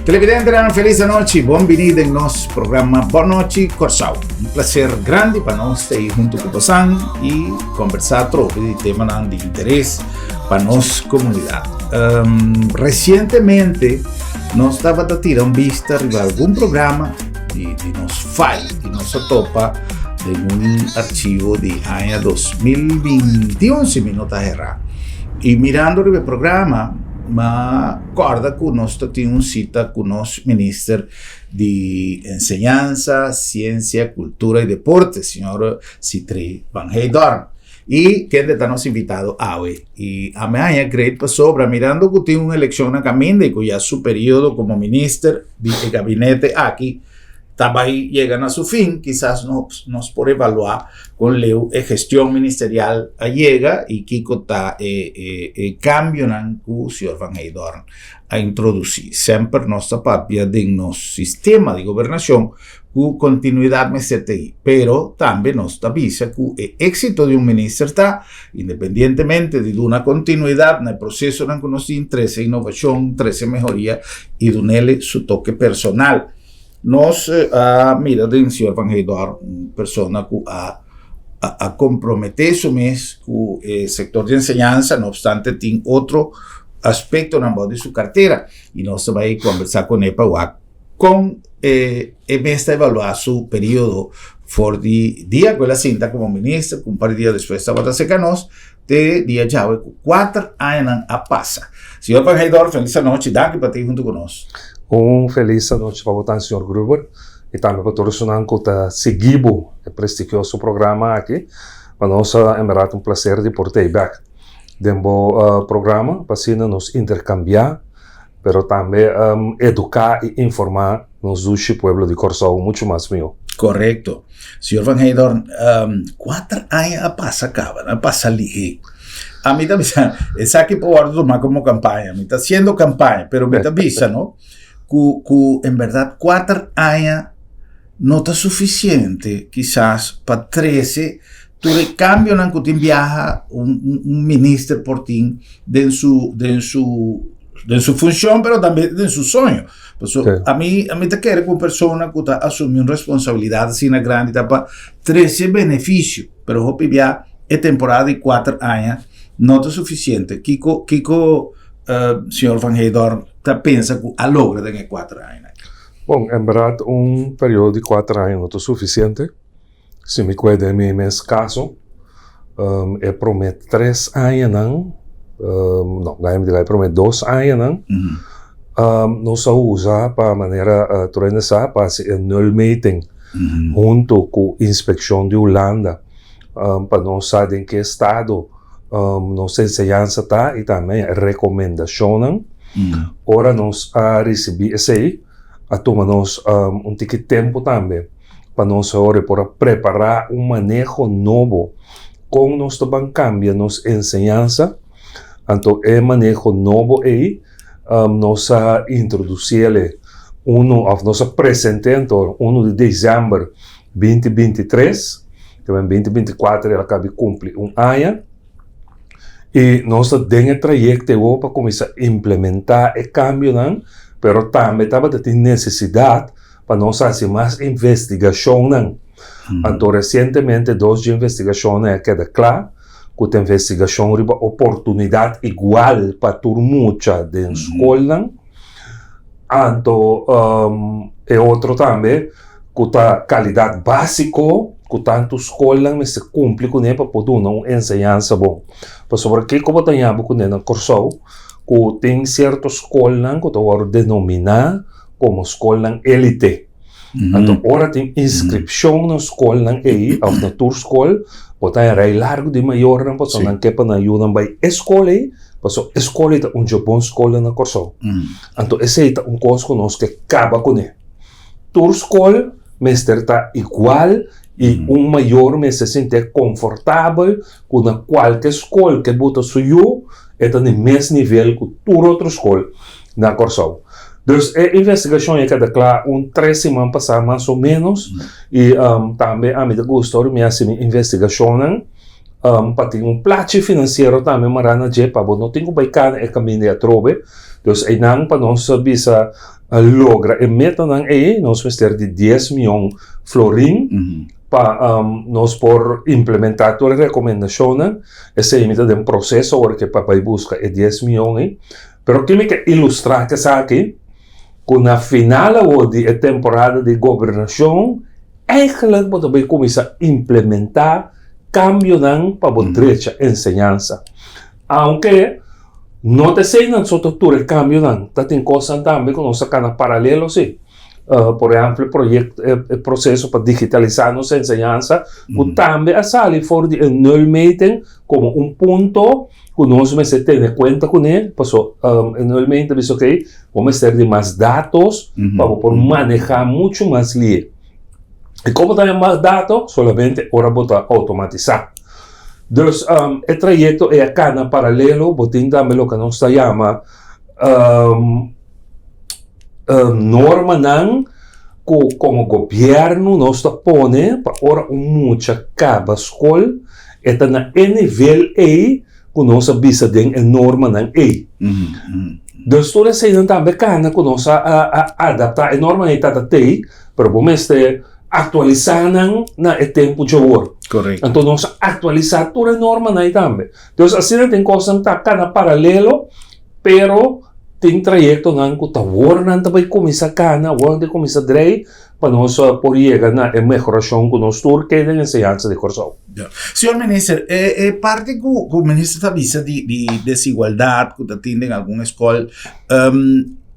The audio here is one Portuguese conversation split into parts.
Televidente, una feliz noche, bienvenido en nuestro programa Boa Noite Corsau. Un placer grande para nosotros estar junto con Bosan y conversar sobre temas de interés para nuestra comunidad. Recientemente nos estaba tirando vista de algún programa de nos fai, de nos topa de un archivo de año 2021, si me nota errar. Y mirando el programa, ma acorda que nós temos uma cita com o nosso ministro de Enseñanza, Ciência, Cultura e Deporte, senhor Citri Van Heydorn. E quem está nos invitado hoje. E amanhã, creio, sobre, mirando que tem uma eleição na caminho, e que já seu período como ministro de gabinete aqui, também chegando a seu fim, quizás nos por evaluar com a gestão ministerial chega e que está cambio que o senhor Van Heydorn a introduzir. Sempre nossa papia de nosso sistema de governação com continuidade me CTI, pero também nos avisa que o êxito de ministro está, independentemente de uma continuidade no processo que nós temos, 13 inovação, 13 melhoria e do nele seu toque personal. Nós mira de senhor Van Heydorn, uma pessoa que a comprometer-se com o setor de enseñanza, não obstante, tem outro aspecto na mão de sua carteira, e nós vamos conversar com ele com esta evaluar seu período for de dia, com a cinta como ministro, com um par de dias depois estava a secar nós, de dia já 4 anos a passa. Senhor Van Heydorn, feliz noite, danke por estar junto conosco. Feliz noite para você, Sr. Gruber, e também para todos os que estão seguindo o prestigioso programa aqui. Para nós, é um prazer de portar back do programa, para assim nos intercambiar, mas também educar e informar nos do povo de Corsau muito mais meu. Correto. Sr. Van Heydorn, 4 anos a passa acaba, a passa ali. A mim também, é aqui para tomar como campanha, me está sendo campanha, mas me está avisa, não? Que em verdade 4 anos não está suficiente, quizás para 13, todo o cambio que tem viaja ministro por ti de sua função, mas também de seu sonho. A mim te quero com pessoa que está assumindo responsabilidade assim na grande para 13 benefícios, mas eu via é temporada de 4 anos não está suficiente. Kiko senhor Van Heydorn pensa que a logra em 4 anos? Bom, em verdade, período de 4 anos não é suficiente. Se me cuida em meu caso, eu prometo 3 anos, não, eu prometo 2 anos, não só usar para maneira treinar para se null meeting, junto com a inspeção de Holanda, para não saber em que estado nossa enseñanza está e também a recomendação. Ora nós receber esse aí, a tomar nós tique tempo também para nós agora para preparar manejo novo com nós também cambia nossa enseñanza. Então manejo novo aí nós introduzir ele nós apresentando 1 de dezembro 2023, também 2024 ele acaba de cumprir ano. E nós temos trajeto para começar a implementar o cambio, mas também tem necessidade para nós fazer mais investigação. Então, recentemente, 2 investigações queda claro que a investigação é uma oportunidade igual para todo mundo da escola. Então, é outro também que a qualidade básica que tanto escola mas se cumpre com ele para poder uma enseñanza bom. Por sobre que como tenhamos com ele na Corsau, que tem certas escolas que agora denominar como escola elite. Então, agora tem inscrição na escola aí, ou na tua escola, porque é largo de maior, porque não quer para ajuda para a escola aí, porque a escola é uma boa escola na Corsau. Então, essa é uma coisa que nós que acaba com ele. Tua escola, mas está igual e maior me se sente confortável com qualquer escola que bota suyo é no mesmo nível que toda outra escola na Corsau. Então, a investigação é cada claro 3 semanas passar mais ou menos e também a mim gostou de minha investigação para ter plano financeiro também marana je para não ter que baicar é caminho de atrobe. Então, aí não para nós bisa logra e meta ng nós mister de 10 milhão florin para nós por implementar toda a recomendação esse imita de um processo agora que papai busca é 10 milhões pero que me quer ilustrar que aqui com a final de temporada de governação eigenlijk moet we começar a implementar cambio para a direita enseñanza aunque não te sei na sua estrutura cambio tá tem coisa também que nós sacamos paralelo sim por exemplo processo para digitalizar nossa enseñanza que também a sali for de nulmeting como ponto que nós vamos ter em conta com ele passou nulmeting diz ok vamos ter de mais dados para por manejar muito mais li e como tem mais dados solamente ora botar automatizar. Dus el trayecto es acá en paralelo, botín dame lo que nos se llama norma nan como gobierno nos pone para ahora mucha cada escola está na nível A que nos avisa de norma nan A. Dus toda essa também cana que nos adaptar norma está T, pero vamos atualizar na tempo de agora. Correcto. Então, nós atualizar toda a norma aí também. Então, assim, tem coisa que está cada paralelo, pero tem trajeto que está agora também começa cana, agora tem começa a drei, para nós por chegar na melhoração que nós temos que tem ensinança de corso. Senhor Ministro, parte que o Ministro avisa de desigualdade que tem em alguma escola,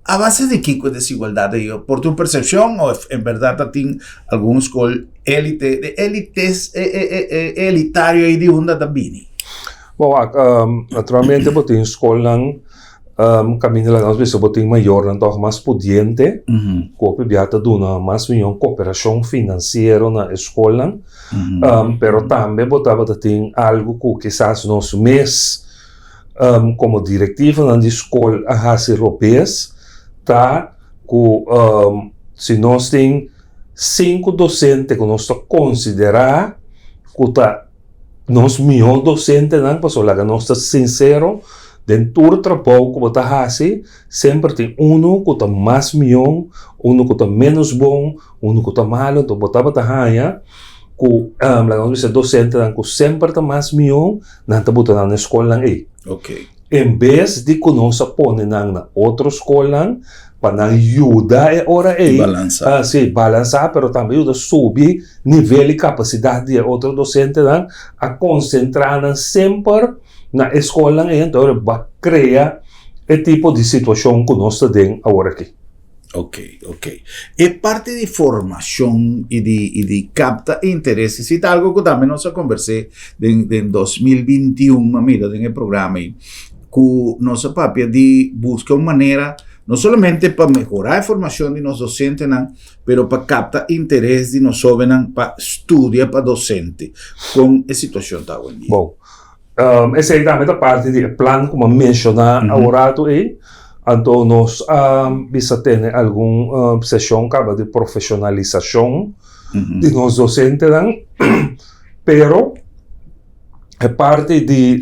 a base de qué desigualdad por tu percepción o en verdad tiene alguna escuela elitario y de onda también? Bom, naturalmente botin escola caminho lá nós vezes botin maior então mais pudiente que biata dona mais milhão cooperação financeira na escola pero também botava tem algo que quizás nós mês como diretiva na escola a europeias tá com se nós tem 5 docentes que nós considerar que tá nós milhão docente não passou lá nós está sincero dentro do trabalho que tá assim sempre tem que tá mais milhão que tá menos bom que tá malo então botava tá raia que lá nós é docente não que sempre tá mais milhão não tá botando na escola aí ok em vez de que nós põe na outra escola para ajudar a hora aí balançar balançar, pero também ajuda a subir nível e capacidade de outro docente a concentrar sempre na escola e então vai criar o tipo de situação que nós temos agora aqui. Ok. É parte de formação e de capta interesses e algo que também nós conversei em 2021, mira, no programa aí, que nossa papia de buscar uma maneira não somente para melhorar a formação de nossos docentes, pero para captar interesse de nós jovens para estudar para docente. Com a situação está hoje. Bom, essa é também a parte do plano, como mencionar agora aí. Então, nós vamos ter alguma sessão de profissionalização de nossos docentes, pero é parte de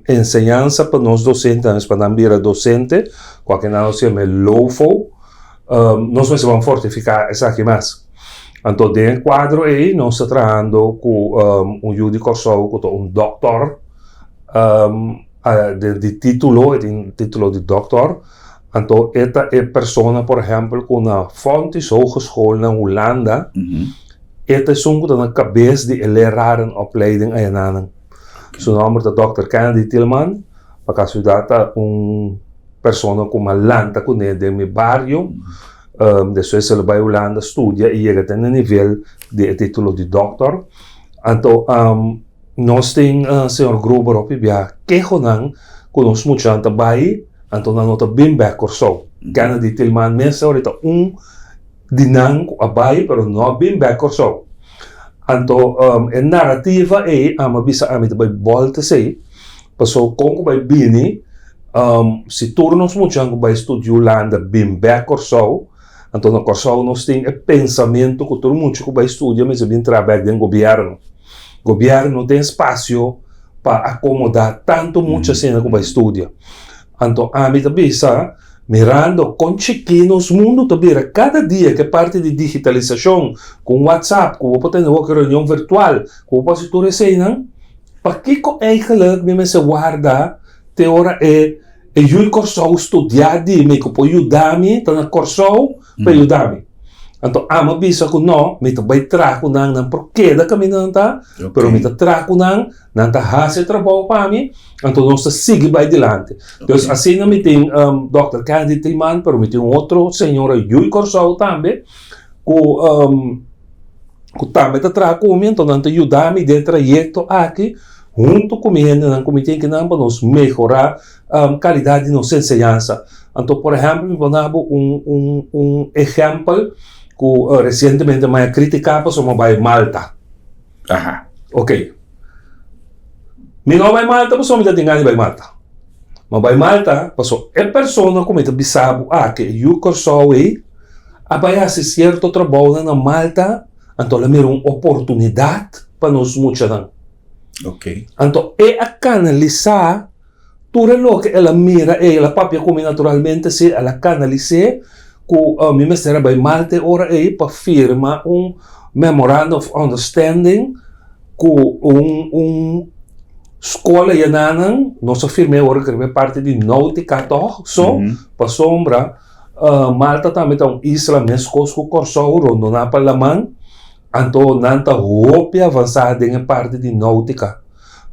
enseñanza para nós docentes, para também docente, qualquer nós chama LOFO, nós vamos fortificar isso aqui mais. Então, dentro do quadro aí, nós estamos trabalhando com Judy Corso, com doutor, de título de doutor. Então, esta é pessoa, por exemplo, com a Fontys Hogeschool na Holanda, esta é na cabeça de lerarenopleiding aí na Su nombre es Dr. Kennedy Tillman, para que ayudara persona como Lanta con él de mi barrio, después se va a Holanda, estudia y llega a nivel de título de doctor. Entonces, nos tenemos señor Gruber op via quejonan, con nos mucho ante bai, entonces nota bien back or so. Kennedy Tillman mensa ahorita dinang a bai, pero no bien back or so. Então, a narrativa é a bisa a mim vai volta sei, passou com vai bini, se tornos muito que vai estudar Holanda bem back or so, então no corso nós tem pensamento que todo mundo que vai estudar mas bem trabalho do governo. Governo não tem espaço para acomodar tanto muita cena que vai estudar. Então, a mim bisa mirando con chiquinos mundo tabira cada dia que parte de digitalização com WhatsApp, com o ter uma reunião virtual, com o se tu receinan, para que ko eigenlijk me se guarda te ora eu corso studiar di me ko po ayudami ta corso pa ayudami. Então, ama bisa ko no, me tabay traco nang porquê da kami nanta, pero me traco nang nanta hase trabalho para mim, então nós sigue vai adiante. Então, assim na me tem Dr. Candy Tilman, pero me tem outro senhora Yui Corsau também, que também tá traco comigo, então nanta ajudar-me de trajeto aqui, junto comigo, nang comitê que não nos melhorar qualidade de nossa enseñanza. Então, por exemplo, vamos exemplo que recentemente me criticava sobre vai Malta. Ajá. Ok. Mi não vai Malta, mas só me dá dinheiro vai Malta. Mas vai Malta, passou é pessoa como está bisabo que eu corso aí, vai fazer certo trabalho na Malta, então ela mira uma oportunidade para nós muitos. Ok. Então a canalizar tudo o que ela mira, ela papia como naturalmente se ela canaliza que mi mestre vai Malta ora aí para firmar memorandum of understanding com escola yananang nossa firme ora que é parte de Nautica toch para sombra Malta também tem isla mescos com Corsauro no na Palaman anto nanta hope avançada em parte de Nautica.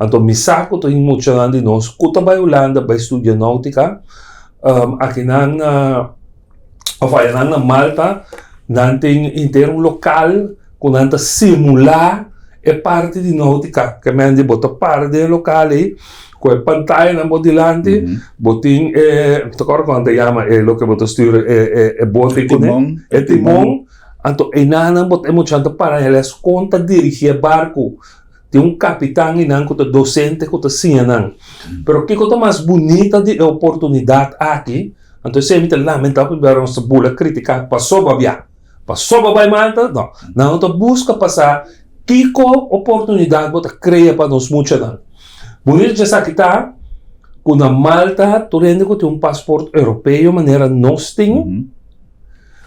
Então, me saco to em muitos anos de nós, kuta vai Holanda, vai estudar Nautica, aqui na Malta, não tem inteiro local, que não simular é parte de Nautica, que me ande bota parte do local aí, com a pantalla na modelante, botin, agora quando chama, é o que bota estudar, é bote com é timão, então, e não bota muito para eles conta dirigir barco. Tem capitão e não que docente que está não. Pero que coisa mais bonita de oportunidade aqui, então sempre lamentável ver nossa bula criticar passou para via, passou para Malta, não então busca passar que oportunidade bota cria para nós muitos não. Bonito já sabe que tá, quando Malta tu rende que tem passaporte europeu maneira nós tem,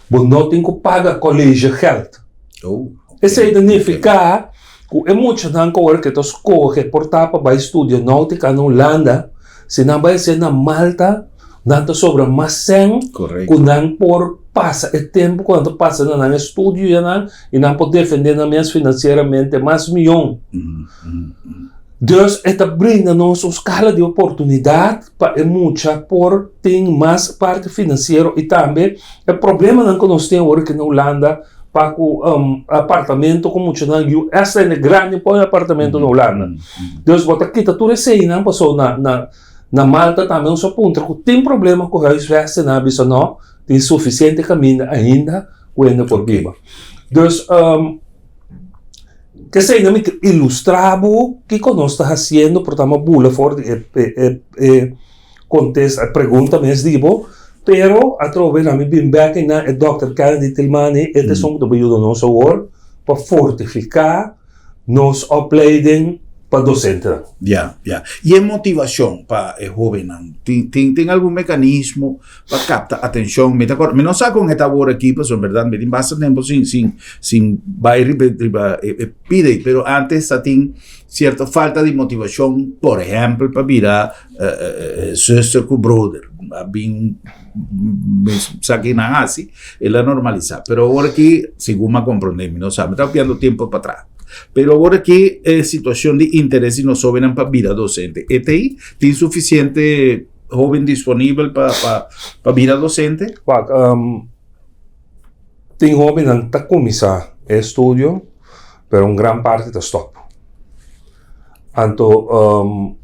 mas não tem que pagar colégio geld. Esse significa é muito não que tu escolhe portar para estudar náutica na Holanda, se não vai ser na Malta, não sobra mais sem, que não por passa o tempo quando passa na estúdio e não pode defender na mês financeiramente mais milhão. Deus está brinda-nos uma escala de oportunidade para muita por ter mais parte financeira e também o problema não que nós temos aqui na Holanda para o apartamento como muito essa é grande para o apartamento na Holanda. Deus bota aqui tudo isso aí não passou na Malta também um só ponto que tem problema com o resto na bisa não tem suficiente caminho ainda quando por viva. Deus que sei não me ilustravo que nós está fazendo por uma bula fora contesta pergunta mesmo digo. Pero através da minha bimbeca na Dr. Candy Tilmani, este som do ajuda nosso work para fortificar nos opleiding para docente. E a motivação para o jovem? Tem algum mecanismo para captar atenção? Me não sei com esta hora aqui, mas é verdade, me tem bastante tempo sem vai pide, pero antes tem certa falta de motivação, por exemplo, para virar sister com brother. Bem saquei na assim, ela normalizar. Pero agora que, segundo me compreendemos, não sabe, está perdendo tempo para trás. Pero agora que é situação de interesse não sobem para vida docente. E tem suficiente jovem disponível para vida docente? Tem jovem que está começando estudo, pero uma grande parte está stop. Então,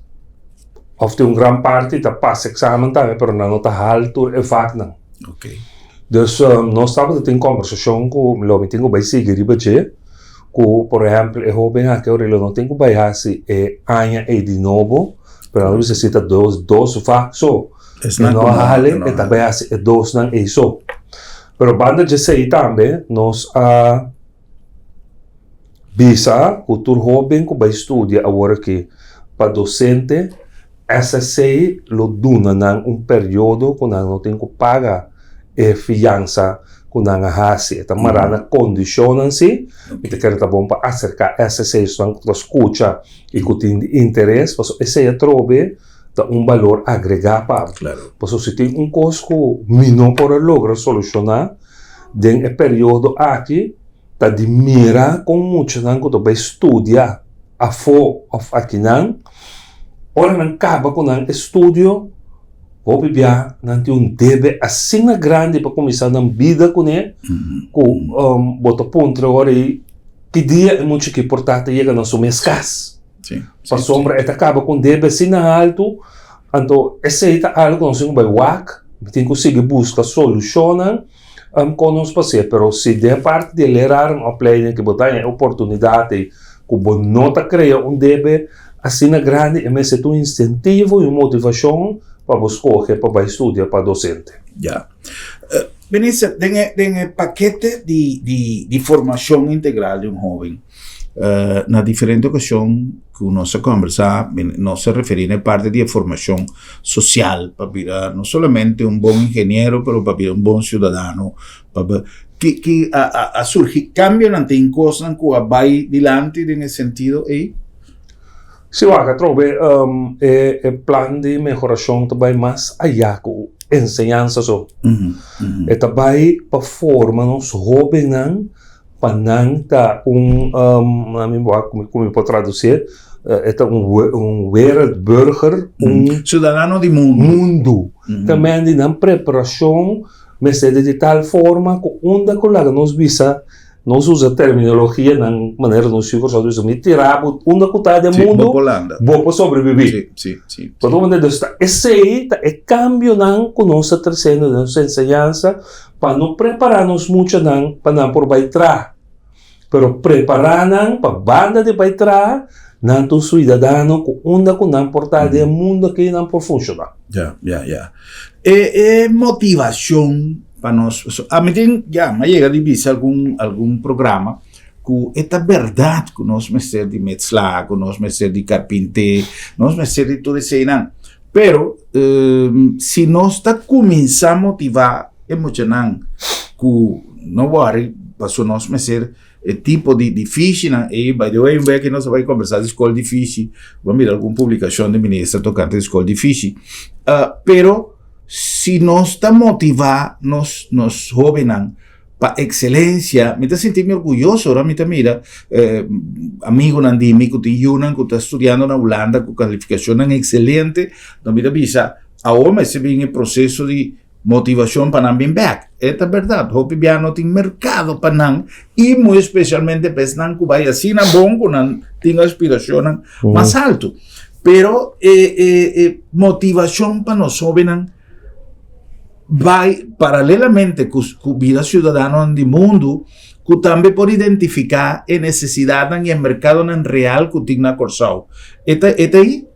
of uma grande parte está passa exame também, pero não está alto e vaak não. Ok. Dus nós estamos tendo conversação com o homem tem que vai seguir e bater. Por exemplo, o jovem que eu não tenho que vai fazer año e de novo, pero não necessita dois vaak so. Não hale e também fazer dois não é so. Pero banda de sei também nós visa o jovem que vai estudar agora que para docente SSA lo duna ng un periodo kung não tem que pagar fiança kung não hasi. Ita marana condicionan si, ita quer tá bom para acercar SSA só que escuta e que tem interesse, mas essa trobe tá valor agregado para. Claro. Pues se tem custo menor para lograr solucionar, den período aqui, tá de mira com muito não que vai estudar a fo of aqui não, ora não acaba com um estudo, vou bibia não tem debe assim grande para começar na vida com ele, com bota ponto agora e que dia é muito que importante chega na sua escasso. Sim. Para sombra ela acaba com debe assim alto, então esse é algo que nós temos que WAC, tem que conseguir buscar solução com nós passear, mas se de parte de levar uma opleiding que botar em oportunidade, que bom nota cria debe assim grande, mas é um incentivo e motivação para buscar para estudar para docente. Ya. Benício, tem paquete de formação integral de jovem. Na diferente ocasião que nós conversamos, nós se referimos a parte de formação social, para virar não somente bom engenheiro, mas para virar bom cidadão. Que a surgir cambio em coisas que vai adiante nesse sentido aí? Sim, eu trouxe plan de melhoração também mais allá com ensinança só. É também para formar os jovens para não ter como eu posso traduzir, é wereldburger, cidadão de mundo. Também de não preparação, mas é de tal forma que onde colega nos visa, nós usa terminologia na maneira nos chicos só dizem me tirar onde que está de mundo, vou para sobreviver. Sim. Todo mundo está esse aí é cambio não que nós estamos trazendo nossa ensinança para não preparar-nos muito não para não por baitar, pero preparar-nos para banda de baitar não um cidadão que onde que não portar de mundo que não por funcionar. Ya. É motivação para nós. A mim tem já, mas chega de ver algum programa que esta verdade que nós mestre de metzla, que nós mestre de carpinteiro, nós mestre de tudo isso aí não. Pero se nós está começar a motivar emocionante que não vai passou nós mestre tipo de fiche, e by the way, que nós vai conversar de escola de fiche, vamos ver alguma publicação de ministra tocante de escola de fiche, pero se nós está motivar nos jovens para excelência, me está sentindo orgulhoso, ahora me está mira, amigo Nandimi, que tem Yunan, que está estudando na Holanda, com qualificação excelente, não me visa, agora se vem o processo de motivação para não vir back. Esta é verdade, Hopi não tem mercado para não, e muito especialmente para não que vai assim na bom, que não tem aspiração mais alto. Pero motivação para nós jovens vai paralelamente com a vida cidadã do mundo, que também pode identificar a necessidade e o mercado real que tem na Corsau. Eta aí?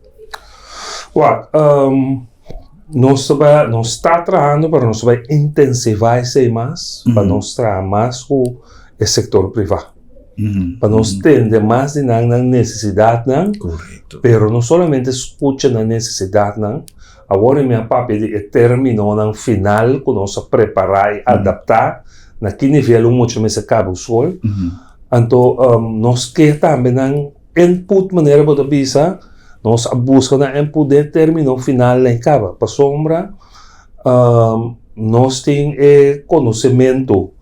Nós está trabalhando para nós vai intensivar isso mais, para nós trabalhar mais com o setor privado. Para nós entender mais de na necessidade, correto. Pero não somente escuta na necessidade, agora minha papi terminou no final que nós preparar e adaptar na que nível muito mais acaba o sol. Então nós quer também na input maneira para bisa, nós busca na input determinar o final lá acaba. Para sombra nós tem conhecimento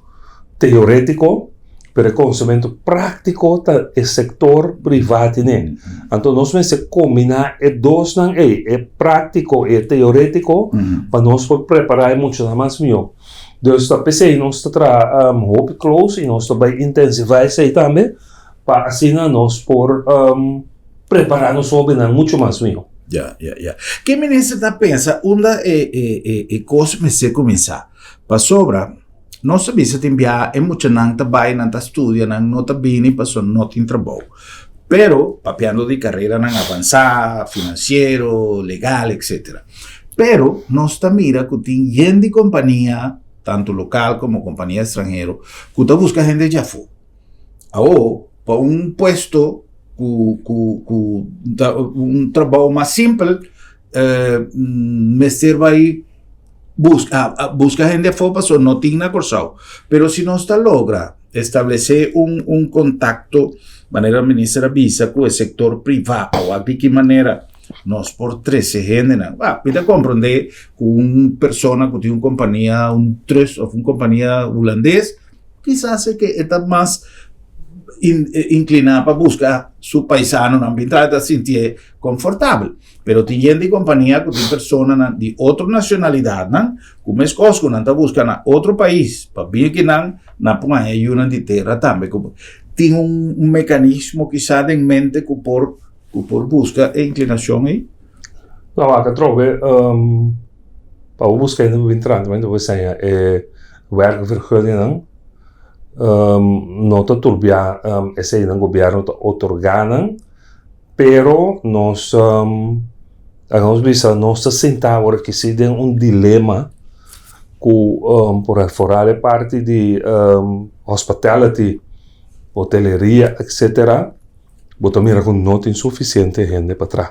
teórico, pero conhecimento prático tá é setor privado né. Então nós vamos combinar dois não é prático e teórico para nós preparar muito mais melhor. Então está pensei nós está hope close e nós vai intensivar isso aí também para assim nós por preparar nos sobre muito mais melhor. Ya. Que ministro está pensa onde coisa me se começar para sobra. Nós sabemos que tem muito não trabalha, não estuda, não está bem, passou não tem trabalho. Pero, papeando de carreira não avançar, financeiro, legal, etc. Pero, nós está mira que tem gente de companhia, tanto local como companhia estrangeira, que está buscando gente de fora. Ou, para puesto, um trabalho mais simples, Mester vai busca gente fora, só não tem na Corsau. Pero se não está logra estabelecer contacto, maneira ministra avisa com o setor privado, de que maneira nós por 13 gente, pode compreender com uma pessoa que tem uma companhia, trust ou uma companhia holandesa, quizás é que está mais inclinada para buscar seu paisano na entrada se sentir confortável. Pero tem gente de companhia que tem pessoas de outra nacionalidade, como é coisa que não está buscando outro país, para vir aqui na ponha ajuda de terra também. Tem mecanismo que está em mente que por busca e inclinação aí? Não, a que trove, para buscar ainda entrando, mas depois é werkvergunning, não turbia esse ainda governo otorganan, pero nós nós sentar agora que se tem dilema com por fora a parte de hospitality, hoteleria, etc. Bota mira com não tem suficiente gente para trás.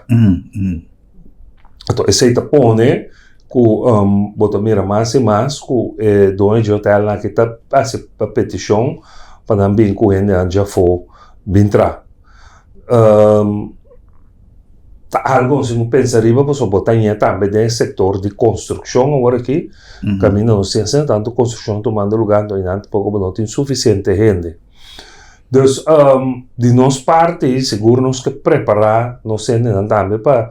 Então esse tapone com bota mira mais e mais com dono de hotel lá que tá passa para petição para também com gente já for entrar. Algo se não pensaria para só botar em também no setor de construção agora aqui caminho não se sente tanto construção tomando lugar então ainda pouco não tem suficiente gente. Dus de nossa parte, seguro nós que preparar nós também para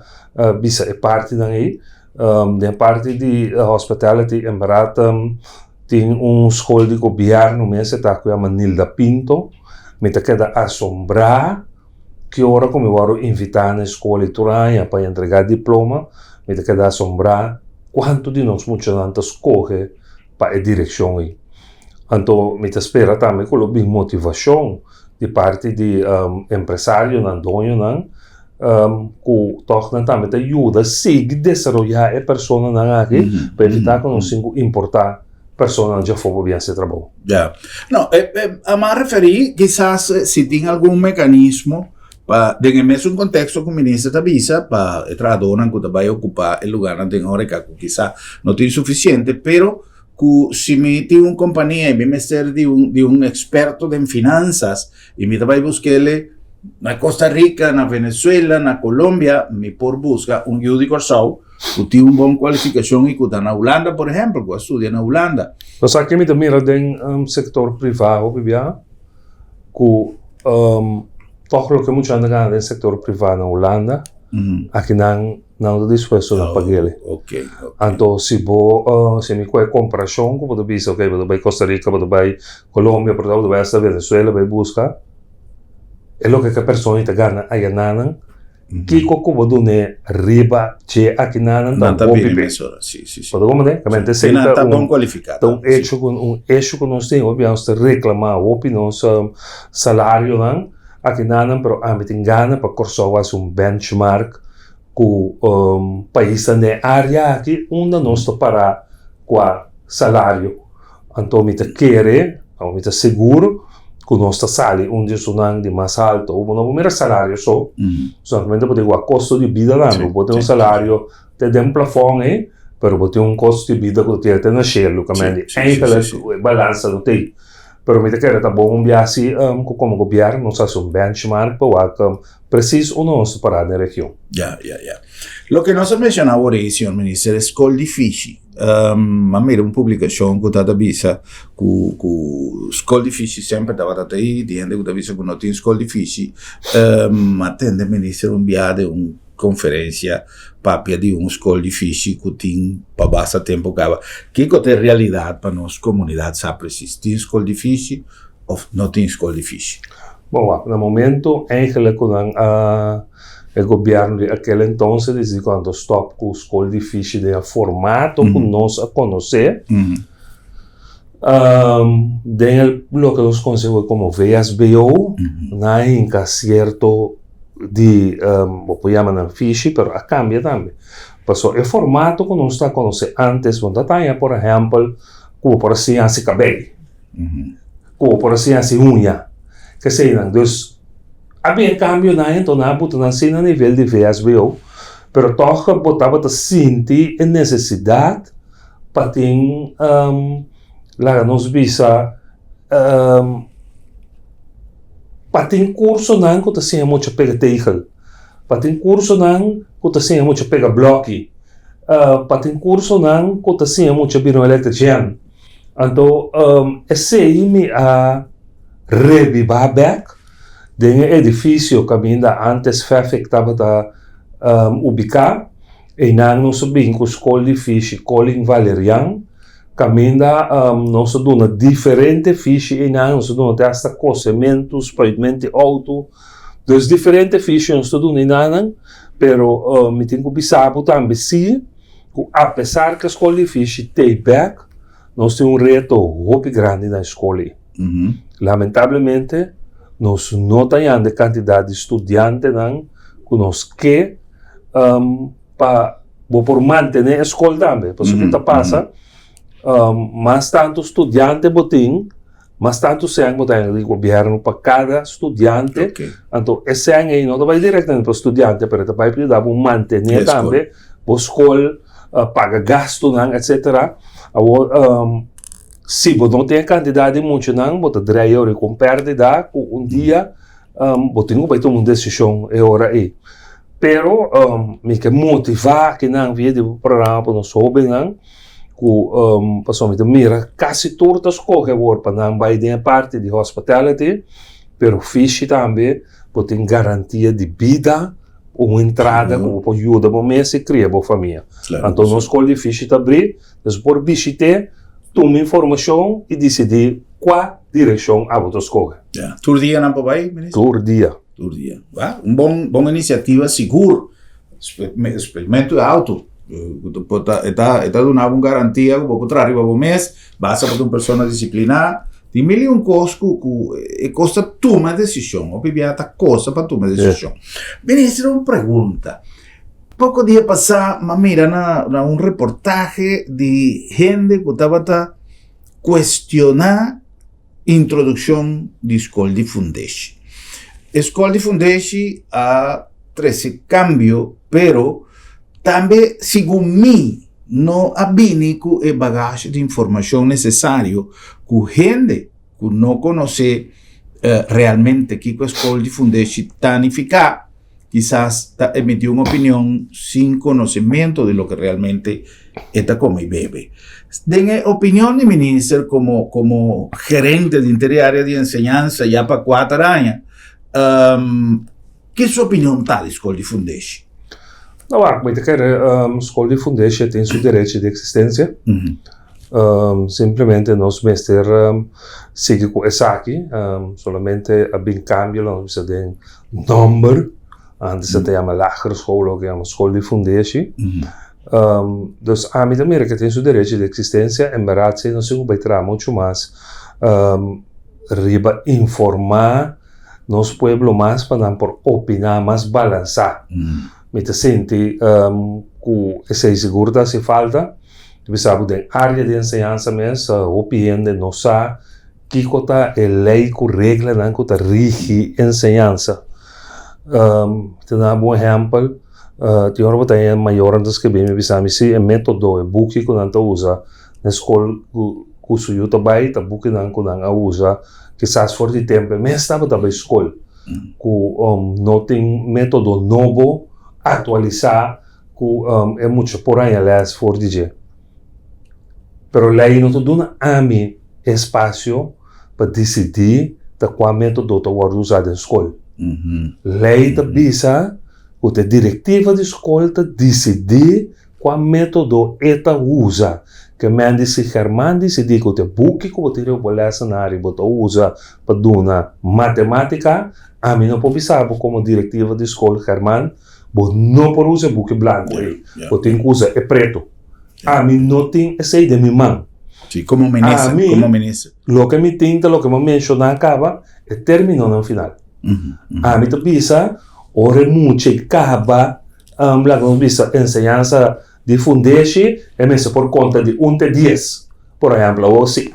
bisa a parte daí, da parte de hospitality em verdade tem escola de governo mesmo está com a Manilda Pinto, me tá queda assombrar que hora como eu vou invitar na escola Turanha para entregar diploma, me tá queda assombrar quanto de nós muitos antes corre para a direção aí. Então, me espera também com a motivação de parte de empresário, dono, que torna também te ajuda a seguir desenvolver a pessoa aqui para evitar que não se importar pessoa já for bem esse trabalho. Já. Não, a mais referir, quizás se tem algum mecanismo para, dentro mesmo contexto que o ministro avisa para a trabalhadora que vai ocupar o lugar na tem hora que quizás não tem suficiente, pero que se me tem uma companhia e me ser de experto em finanças e me vai buscar-lhe na Costa Rica, na Venezuela, na Colômbia, me por buscar ajuda de Corsau que tem uma boa qualificação e que está na Holanda, por exemplo, que estuda na Holanda. Mas aqui me mira do setor privado, bibia, que toch que muito anda no setor privado na Holanda, aqui não disposto a pagar. Ok. Então, se me quer comparação, como tu diz, ok, você vai Costa Rica, você vai Colômbia, você vai a Venezuela, vai buscar, é o que a pessoa está ganhando aí na que como do né riba che aqui na não tá bem isso, sim. Pode como né? Realmente se não tá bom qualificado. Então, hecho que nós temos, obviamente, reclamar o nosso salário lá, aqui na pero a mim tem gana para Corsau benchmark com país na área aqui onde nós está para com salário. Então, me quer, me seguro que nós está sali onde sonam de mais alto, ou não primeiro salário só, somente porque o custo de vida lá, botar um salário te dá plafond aí, pero botar custo de vida que te tem na share, que é balança do tem. Pero me quer tá bom viagem como governo nós faz benchmark para o preciso ou não para na região. Ya. Lo que nós mencionava ahora, senhor ministro, é escola difícil. Mira uma publicação que está avisa que escola difícil sempre estava aí, de gente que avisa que não tem escola difícil. Atende ministro enviado uma conferência papia de uma escola difícil que tem para bastante tempo acaba. Que é a realidade para nós comunidades sabe se tem escola difícil ou não tem escola difícil. Bom, no momento eigenlijk o governo de aquele entonces dizia quando stop com escola difícil de formato que nós a conhecer. Den lo que nós conhecemos como VSBO, na inca certo de vou chamar na fiche, pero a cambia também. Passou o formato que nós está conhecer antes, quando tinha, por exemplo, como por assim assim cabelo, como por assim assim unha, que sei não, dus havia cambio na então na puta na nível de VSBO, pero toch botava te sentir a necessidade para ter lá nos visa para ter curso não que te senha muito pega tegel, para ter curso não que te senha muito pega bloque, para ter curso não que te senha muito bino eletrician. Então esse aí me a revivar back de edifício que ainda antes Fefek estava ubicar e não subir com escola de fiche Colin Valerian caminda não se dona diferente fiche e não se dona desta cosamentos paviamento auto dos diferentes fiches não se dona e não pero me tenho que pensar também se apesar que a escola de fiche tem back nós temos reto muito grande na escola. Lamentavelmente nós não temos a quantidade de estudantes que nós quer para por manter a escola também. Porque o que passa, mais tanto estudante botem, mais tanto sem botem o governo para cada estudante. Então, esse ano aí não vai diretamente para o estudante, mas vai precisar manter também a escola, paga gasto, etc. Se você não tem quantidade de muito, você dreia e com perda, dia, você não vai tomar uma decisão, é hora aí. Pero, me quer motivar que não via de programa para nós jovens, que, pessoalmente, mira, quase todas as coisas para não vai ter parte de hospitality, pero fixe também, para ter garantia de vida, uma entrada, para ajudar para mês e criar para a família. Então, nós escolhemos fixe também, depois visitar, tomar informação e decidir qual direção a outra escolha. Tur dia não vai, ministro? Tur dia. Bom iniciativa seguro, experimento auto, está dando uma garantia, ao contrário, para o mês, basta para uma pessoa disciplinada, tem mil coisas que custa tomar decisão, ou pibiata costa para tomar decisão. Ministro, uma pergunta. Pouco dia passado, mira na reportaje de gente que estava questionando introdução de escola de fundeixe. Escola de fundeixe a 13 cambio, pero também, segundo mim, não há com a bagagem de informação necessário que gente que não conhece realmente que a escola de fundeixe significa, quizás emitir uma opinião sem conhecimento de lo que realmente está como e bebe. De opinião de ministro como gerente de interárea de enseñanza já para 4 anos, que sua opinião está da escola de fundeixe? Não, mas a escola de fundeixe tem seu direito de existência. Simplesmente mestre sigue com essa aqui, solamente há bem cambio, nós precisamos de número. Antes se chama lagere school, que é uma escola de fundeixe. Dus a mim também que tem seu direito de existência, em verdade, não se vai trazer muito mais riba informar nos pueblos mais para por opinar mais balançar. Me te sente que essa segurança se falta. Tu sabe que na área de enseñanza mesmo, opinião não sabe que é a lei que regra não que rige enseñanza. Te dá um bom exemplo. Tem hora que tem maior antes que bem me bisami se é método é book que não usa na escola que suyu também tá book não usa quizás for de tempo mas estava também escola que não tem método novo atualizar que é muito por aí aliás for DJ. Pero lei não te dá a mim espaço para decidir de qual método tu vai usar na escola. Lei te bisa que a diretiva de escola te decidir qual método ela usa. Que me disse Germán decidir que o book que você vai ensinar e você usa para dar matemática, a mim não pode pensar como diretiva de escola Germán, você não pode usar book branco, você tem que usar preto. A mim não tem essa ideia de minha mão. Sí, como ministro. Lo que me tinta, lo que me menciona acaba, é terminou no final. A mim te pensa, ora muito acaba, lá que bisa enseñanza de fundeixe, é mesmo por conta de 1 a 10. Por exemplo, ou se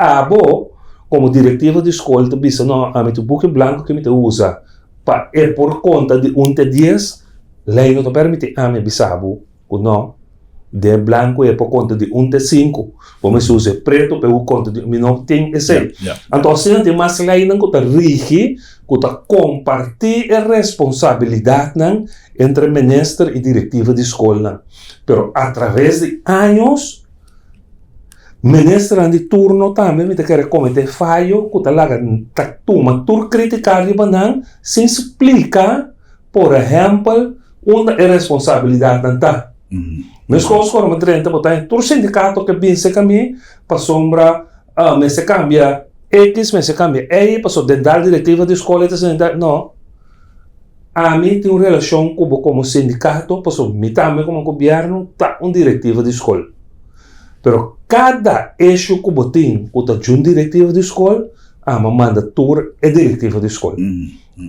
como diretiva de escola, te bisa, não, a mim te book branco que me te usa, é por conta de 1 a 10, lei não te permite a me bisabo, não, de branco é por conta de 1 de 5, como se usa preto por conta de não tem esse. Então, assim, tem mais lei não que te rige, que te compartir a responsabilidade entre ministro e diretiva de escola. Pero através de anos, ministro de turno também me quer cometer falho, que te laga tuma tur criticar e banang, se explica, por exemplo, onde é responsabilidade não está. Mas como me trenta botar tur sindicato que pensa que a mim para sombra, me se cambia X, me se cambia Y, passou de dar diretiva de escola, não. A mim tem uma relação como sindicato, passou me também como governo, tá uma diretiva de escola. Pero cada eixo que eu tenho, que está junto diretiva de escola, me manda tur é diretiva de escola.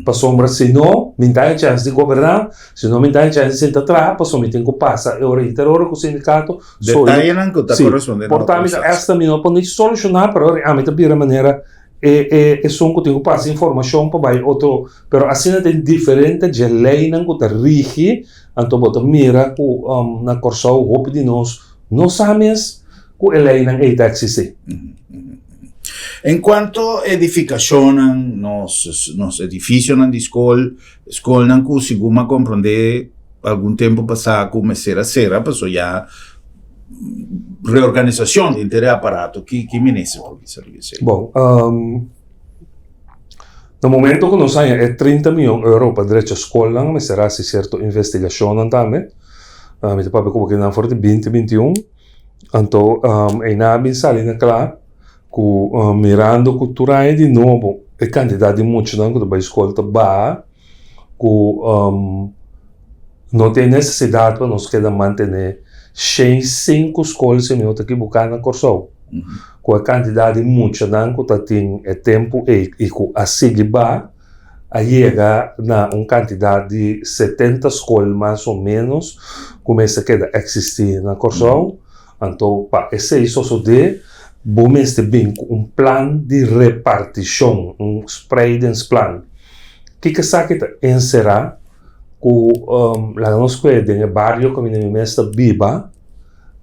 Para sombra, se não, me dá a chance de governar, se não me dá a chance de sentar atrás, passou me tem que passar, eu reitero com o sindicato. Detalhe não que está correspondendo. Portanto, esta minha pode solucionar, pero a mim também maneira é só que tenho que passar informação para vai outro, pero assim tem diferente de lei não que está rige, então bota mira com na Corsão, hope de nós sabemos que a lei não existe. En cuanto a edificación, nos edificios de escola que según comprende algún tiempo pasado como será pasó ya reorganización de interés aparato que ministro por servicio. Bom, no momento que nos hay é 30 milhões de euros para direito à escola, mas será se certa investigação também. Me te papo como que não for de 2021, então é na bem salina claro. Mirando cultura de novo a quantidade de muitos não que a escola está não tem necessidade para nós querer manter 5 escolas se não aqui buscar na Corsão com a quantidade de muitos não que tem tempo e com a seguir a chegar na uma quantidade de 70 escolas mais ou menos começa a existir na Corsão então para esse isso de Vamos ter plano de repartição, spreading plan. Que sabe que encerrar com a nossa coisa no barrio que me mesta viva,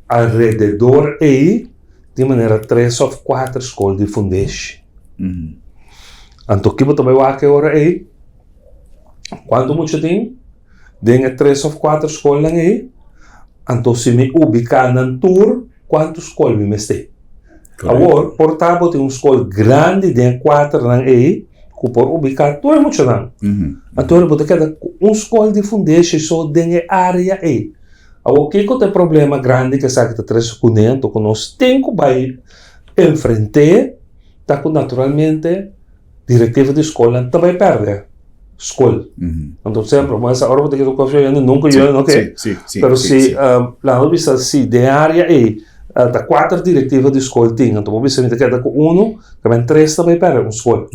alrededor aí, de maneira 3 ou 4 escolas de fundeixe. Então, que você vai aqui agora aí? Quanto muito tem? Tem 3 ou 4 escolas aí. Então, se me ubicar na tour, quantas escolas me mesta? Agora, portanto, tem uma escola grande, tem 4 aí, que por ubicar tudo é muito não. Então, você quer uma escola de fundeixe só dentro da área aí. Agora, o que tem problema grande que sabe que está 3 que nós temos que enfrentar, tá que naturalmente diretiva de escola também perde escola. Então, sempre, mas agora você quer que eu nunca eu não quero. Mas se lá vista se de área aí da 4 diretivas de escola tinha, então você me queda com 1, também 3 também para uma escola.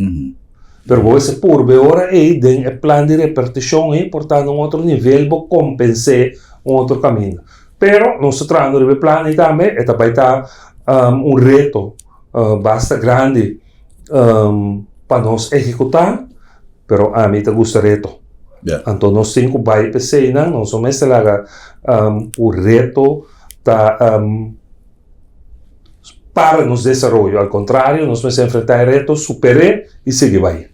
Pero você por ver agora aí tem o plano de repartição aí, portanto um outro nível para compensar um outro caminho. Pero nós tratando de plano aí também, é também tá reto bastante grande para nós executar, pero a mim te gusta reto. Então nós temos que vai pensar, não, nós somos lá o reto tá para nos desenvolver, ao contrário, nós vamos enfrentar retos, superar e seguir aí.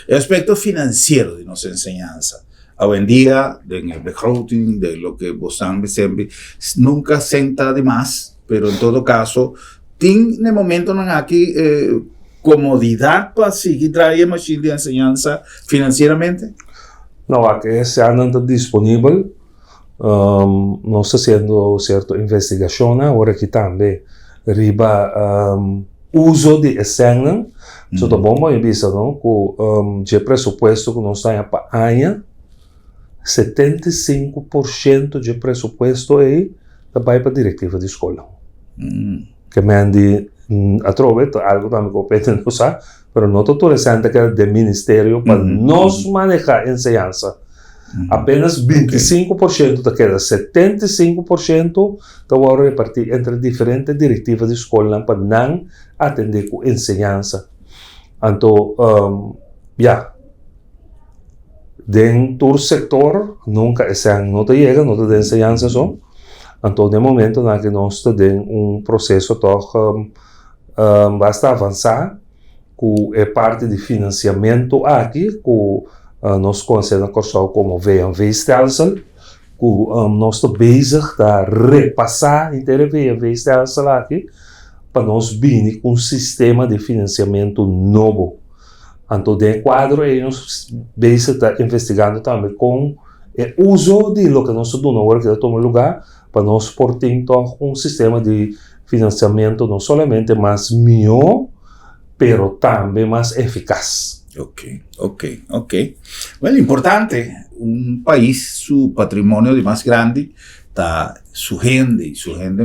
El aspecto financiero de nuestra enseñanza, hoy en día, en el recruiting, de lo que vos siempre, nunca senta de más, pero en todo caso, tiene momento no aquí comodidad para seguir trayendo machine de enseñanza financieramente. Não, aqui se anda disponível, nós estamos fazendo certa investigação, agora aqui também, riba uso de escena, so tá bom para vista não com de presupuesto que nós temos para ano 75% de presupuesto aí vai para a diretiva de escola que mande a troveta algo também que compete não sabe, mas não todo interessante que é do ministério para nós manejar enseñanza. Apenas 25% daquela 75% estão a repartir entre diferentes diretivas de escola para não atender com enseñanza. Então, Den tu sector, nunca não te llega, não te den enseñanza só. Então, de momento, que nós te den processo basta avançar, que é parte de financiamento aqui, que nós consideramos como VNV-stelsel, que nós estamos bezig a repassar inteiro VNV-stelsel aqui, para nós vir com um sistema de financiamento novo. Então, de quadro, nós estamos investigando também com o uso de lo que nós estamos agora que toma lugar, para nós portar então um sistema de financiamento não somente mais melhor, pero também mais eficaz. Ok. Bueno, importante, un país, su patrimonio de más grande, está su gente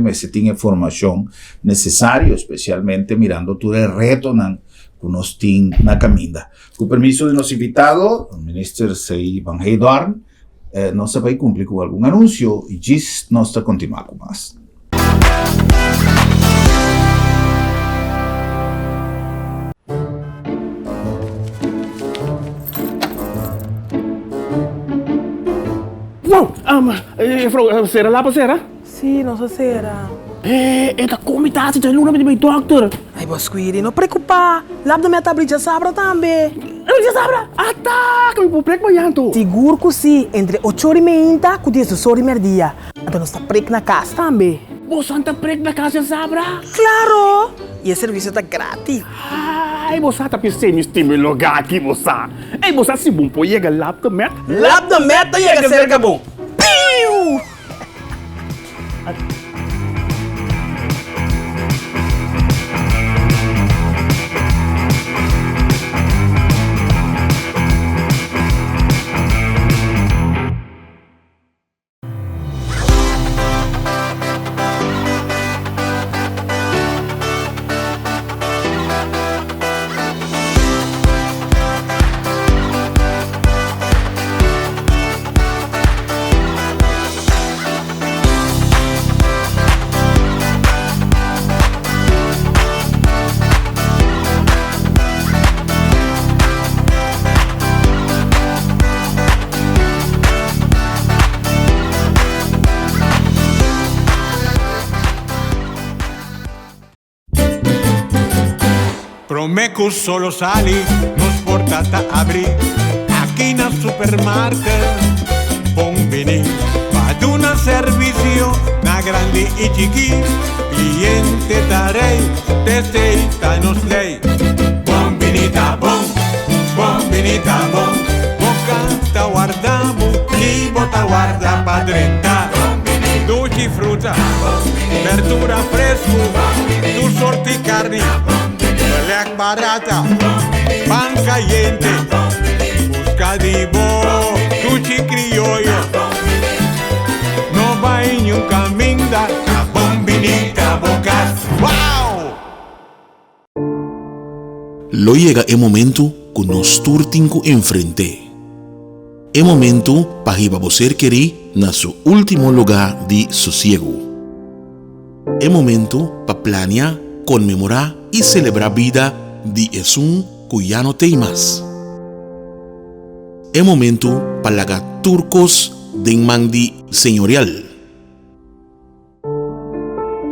me tiene información necesaria, especialmente mirando todo el reto que nos tiene na caminda. Con permiso de los invitados, el ministro Sei Van Heydorn, nos vai cumprir con algún anuncio y Gis nos está continuando más. Wow, será lá para será? Sì, non so se era. Esta comitasse tem luna de meu doctor. Ai, Bosquiri, non preoccupa. L'abdo me tabrigia sabra também. Ele sabra? Tá, que me puprek banhanto. Seguro que sim, entre 8h30 e 10h dia. Então nós está prek na casa também. Você anda prek na casa sabra? Claro! E o serviço está grátis. Ai, você tá pensando em este meu lugar aqui, você. Ei, você se bom pô, chega lá do met. Lá do met chega cerca bom. Piu! Promeco solo sali, nos portata apri. Aquí na supermarket, bombini. Fad una servizio, na grandi y chiqui. Cliente darei, testeita nos lei. Bombinita bom, bombinita bom. Boca ta guardamo, y bota guarda pa 30. Dolci frutta, verdura fresco, tu sorti carni. Pelea barata, pan caliente, buscadivo, cuchi criollo. No va en un camino, la bombinita bocas. ¡Wow! Lo llega el momento que nos turtinco enfrente. El momento para que você querer na su último lugar de sosiego. El momento para planear, conmemorar y celebrar vida de Jesús que ya no tem más. El momento para lagar turcos de mandi señorial.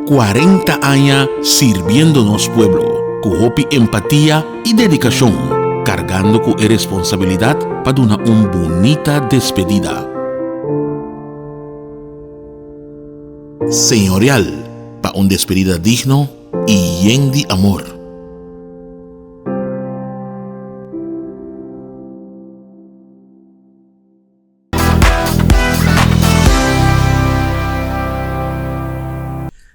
40 años sirviéndonos pueblo, con hopi empatía y dedicación, cargando con responsabilidad para una bonita despedida. Señorial, para una despedida digno y lleno de amor.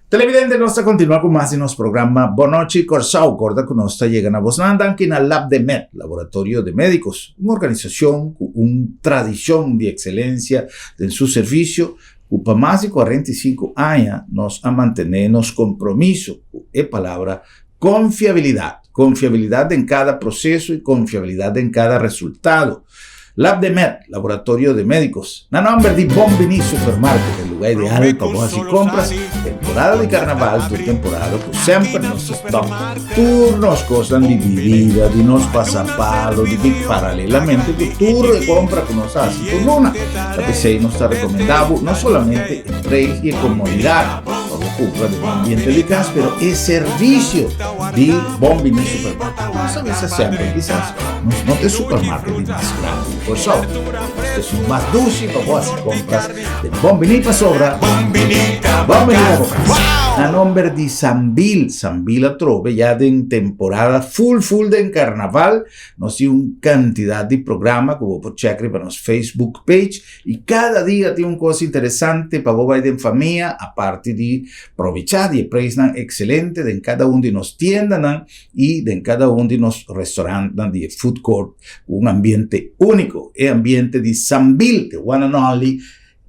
Televidente, nós continua com mais de nosso programa Boa Noite Corsau. Corda que nós llegando a Bosnanda aqui na Lab de Med, Laboratório de Médicos, uma organização com uma tradição de excelência em seu serviço. Por mais de 45 anos, nós a manternos compromisso com a palavra confiabilidade. Confiabilidade em cada processo e confiabilidade em cada resultado. Lab de Med, Laboratório de Médicos. Na nombre de Bombini Supermarket, el lugar ideal para vos y compras. temporada de carnaval, tu temporada, pues sempre nos stop turnos, cosas divididas, de nos pasapalo, de que paralelamente tu tour de compra que nos hace tu luna. La PCI nos está recomendado no solamente el precio y comodidad, compra de un ambiente de casa, pero es servicio de Bombini Supermarket. No sabes siempre, quizás no te supermarket más grande. Por eso, este es un más dulce para vos si compras de Bombini para sobra. Bombini a nombre de Sambil a trove ya de temporada full de carnaval, nos dio una cantidad de programas que vos puedes checar para nuestro Facebook page y cada día tiene una cosa interesante para vos en familia, aparte de aprovechar y precio excelente de cada uno de nos tiendas y de cada uno de nos restaurantes de food court, un ambiente único, el ambiente de Sambil, de One and Only,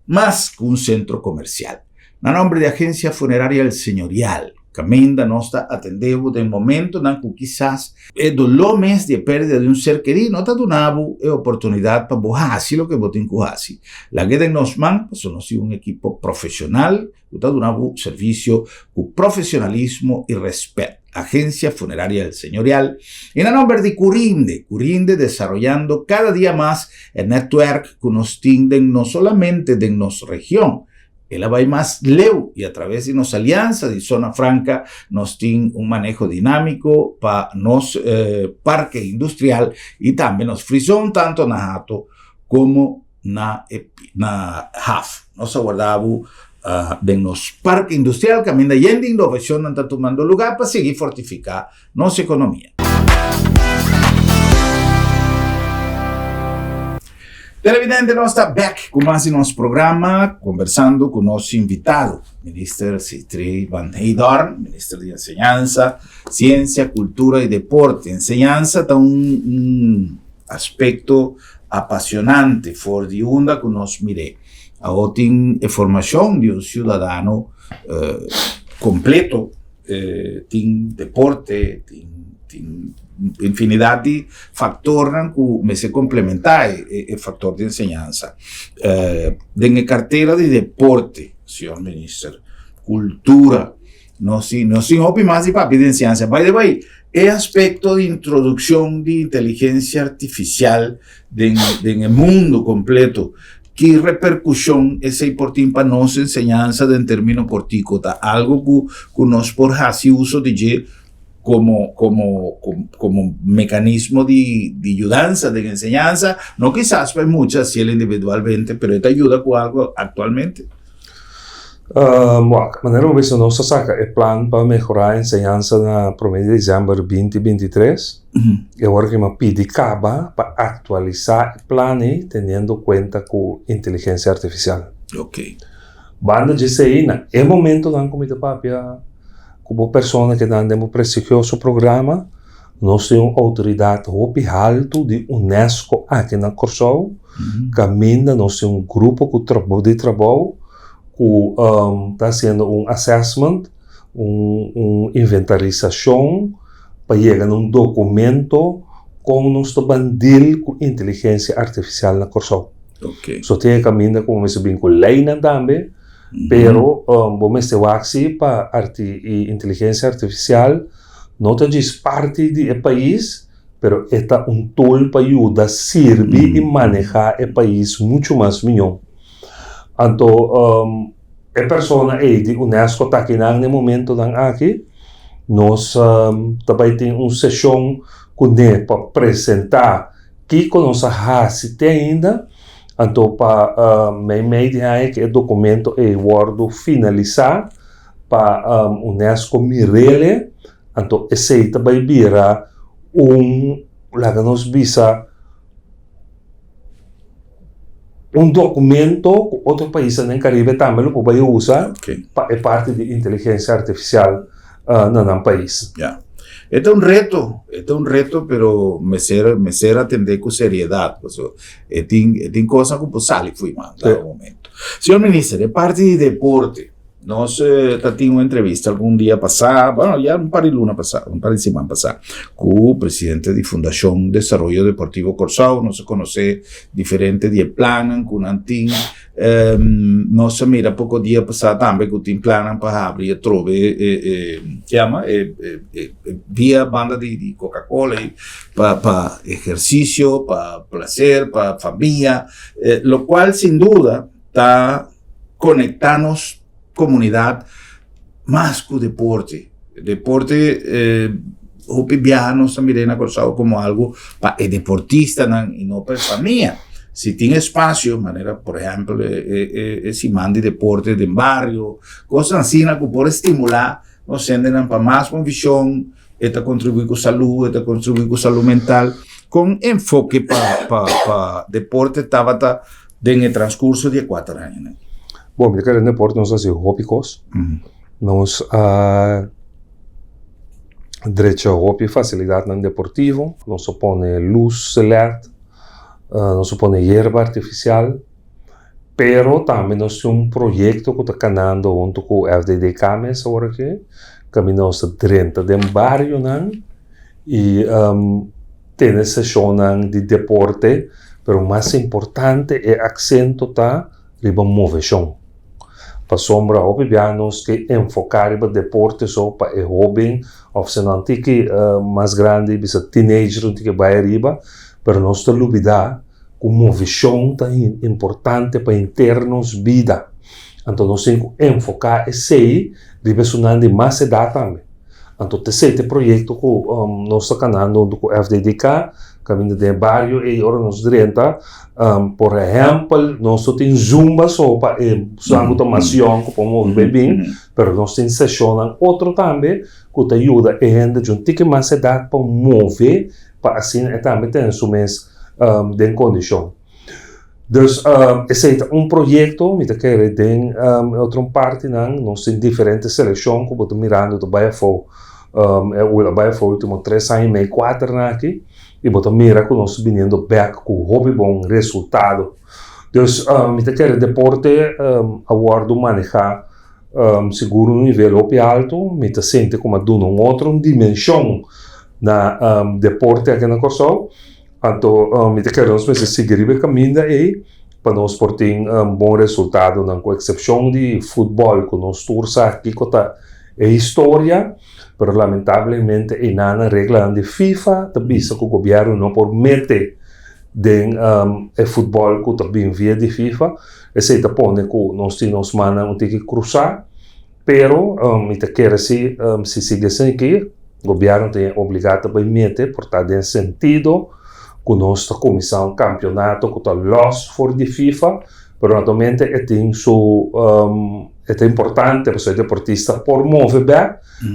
más que un centro comercial. A nombre de Agencia Funeraria El Señorial, Caminda nos está atendiendo de momento, que quizás es dolor mes de pérdida de un ser querido, no está dando oportunidad para bojarse lo que botin cuasi. La guía de Nosman, pues nos un equipo profesional, que está dando servicio con profesionalismo y respeto. Agencia Funeraria El Señorial, en el nombre de Curinde desarrollando cada día más el network que nos tienden no solamente de nuestra región, ela va más leu y a través de nuestra alianza de Zona Franca nos tiene un manejo dinámico para nos parque industrial y también nos frizón tanto na Hato como na HAF. Nos aguardamos de nos parque industrial, camina yendo innovación está tomando lugar para seguir fortificar nuestra economía. Televidente, nós está back com mais nosso programa, conversando com nosso invitado, Ministro Citri Van Heydorn, Ministro de Enseñanza, Ciencia, Cultura e Deporte. Enseñanza está um aspecto apaixonante, fora de onda que nós mire. A tem a formação de cidadão completo, tem deporte, tem infinidad de factores que se complementan el factor de enseñanza. En la cartera de deporte, señor ministro, cultura, no sin más de papi de enseñanza. By the way, el aspecto de introducción de inteligencia artificial en el mundo completo, ¿qué repercusión es importante para nuestra enseñanza en términos corticos? Algo que nos por hacer uso de como mecanismo de ayudanza, de enseñanza, no quizás para muchas, si él individualmente, pero esta ayuda con algo actualmente. De maneira como você nos saca, o plano para melhorar a enseñanza na promedio de dezembro 2023, e agora que me pide para actualizar o plano teniendo cuenta com inteligência artificial. Ok. Banda de aí, é momento da comida papia, como pessoa que dá um prestigioso programa, nós temos autoridade alto de UNESCO aqui na Corsol, caminha, nós temos um grupo de trabalho que está fazendo assessment, inventarização, para chegar a documento com nosso bandil com inteligência artificial na Corsol. Ok. Só tem caminho como se vincula também, pero vamos ter access para inteligência artificial, não diz parte do país, pero é tool para ajudar a servir e manejar o país muito mais melhor. Então, a pessoa de UNESCO está aqui no momento aqui, nós também temos uma sessão para apresentar o que nós fazemos ainda. Então, para que o documento é finalizar para UNESCO Mirele, então esse também vira lá que nós visa documento que outros países no Caribe também podem usar para parte de inteligência artificial no país. Yeah. Este es un reto, pero me ser atender con seriedad. Tiene cosas que salen fui más en un momento. Señor ministro, de parte de deporte, Nós tivemos uma entrevista algum dia passado, bueno, já um par de luna passada, um par de semana passada, com o presidente da Fundação Desenvolvimento Deportivo Corsau. Nós conhecemos diferente de planos com Antim. Nós mira pouco dia passado também que tem planos para abrir via banda de Coca-Cola para exercício, para prazer, para família, lo qual sem dúvida está conectando-nos comunidade mais com o deporte. Deporte, o nós também na Corsau como algo para o deportista e não para a família. Se tem espaço, maneira, por exemplo, esse mande deporte de barrio, coisas assim que pode estimular, nós sendo para mais convicção, eta contribuir com saúde, eta contribuir com saúde mental, com enfoque para deporte estava dentro do transcurso de 4 anos. Né? Bom, porque no deporte nós temos hobbies, nós direito a hobby, facilidade no deportivo, nós põe luz LED, nós põe hierba artificial, pero também nós temos projeto que está canando junto com o FDD Cames agora aqui, caminhamos dentro de barrio e tem sessão de deporte, pero o mais importante é acento tá riba moveção. Para sombra obviamente que enfocar para deporte só para o hobby, ou se não tem que mais grande, bisa teenager não tem que vai riba, pero nós temos lubida que moveção tá importante para internos vida. Então nós temos que enfocar esse riba sunando mais idade também. Então esse projeto que nós estamos canando com o FDDK, caminho de barrio e agora nós direta, por exemplo, nós temos zumba só para automação que podemos bem, mas nós temos sessão outro também que te ajuda a gente de um tique mais idade para mover, para assim também ter isso mesmo de condição. Dus esse é projeto, me quer tem outra parte nós temos diferentes seleções que estamos mirando do BFO, o BFO último 3 anos e meio, 4 aqui. E botamos mira que nós vindo back com hobby bom resultado. Dus me quer deporte aguardo manejar seguro um nível op alto, me sente como dando outra dimensão na deporte aqui na Corsau. Então me quer nós seguir o caminho aí para nós ter bom resultado, com exceção de futebol que nós torça aqui com a história. Pero lamentavelmente e na regra de FIFA também que o governo não permite de futebol que também via de FIFA esse te põe que nós temos mana tem que cruzar pero me te quer se sigue assim que o governo tem obrigado a permitir portanto em sentido que nós está começando campeonato que está lost for de FIFA pero naturalmente tem é importante para o deportista promover bem,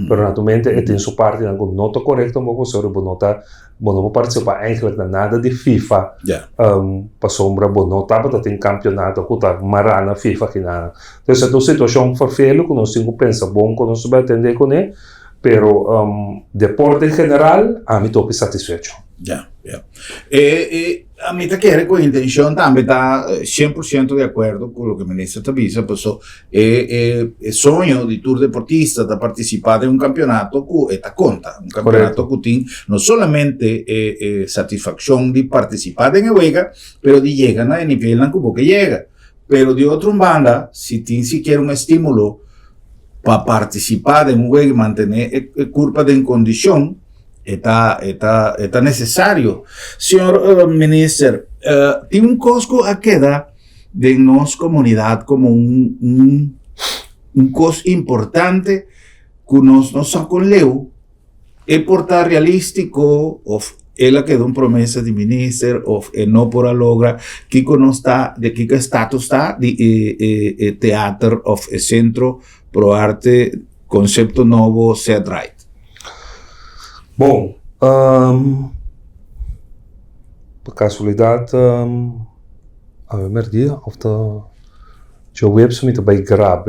mas naturalmente tem sua parte que não está correta, mas não participa eigenlijk de nada de FIFA. Para sombra, não está tem campeonato que está marana FIFA que nada. Então essa é uma situação vervelho que nós temos que pensar bom, que nós vamos atender com ele, pero deporte em geral, a mim estou satisfeito. A mí te quiere con intención también está 100% de acuerdo con lo que me dice Tabisa, pues el sueño de tour deportista de participar en un campeonato que está conta, un campeonato que tiene no solamente satisfacción de participar en el juega, pero de llegar a nivel en que llega, pero de otra banda, si tiene siquiera un estímulo para participar en un juego y mantener curva de condición, está necesario. Señor ministro, tiene un costo a queda de nuestra comunidad como un costo importante que nos sacó leu é portar realístico of ela quedó un promesa de ministro of no por a logra que está de que status está de teatro of centro pro arte concepto novo set right. Bom, por casualidade, a medida of de website bij grab,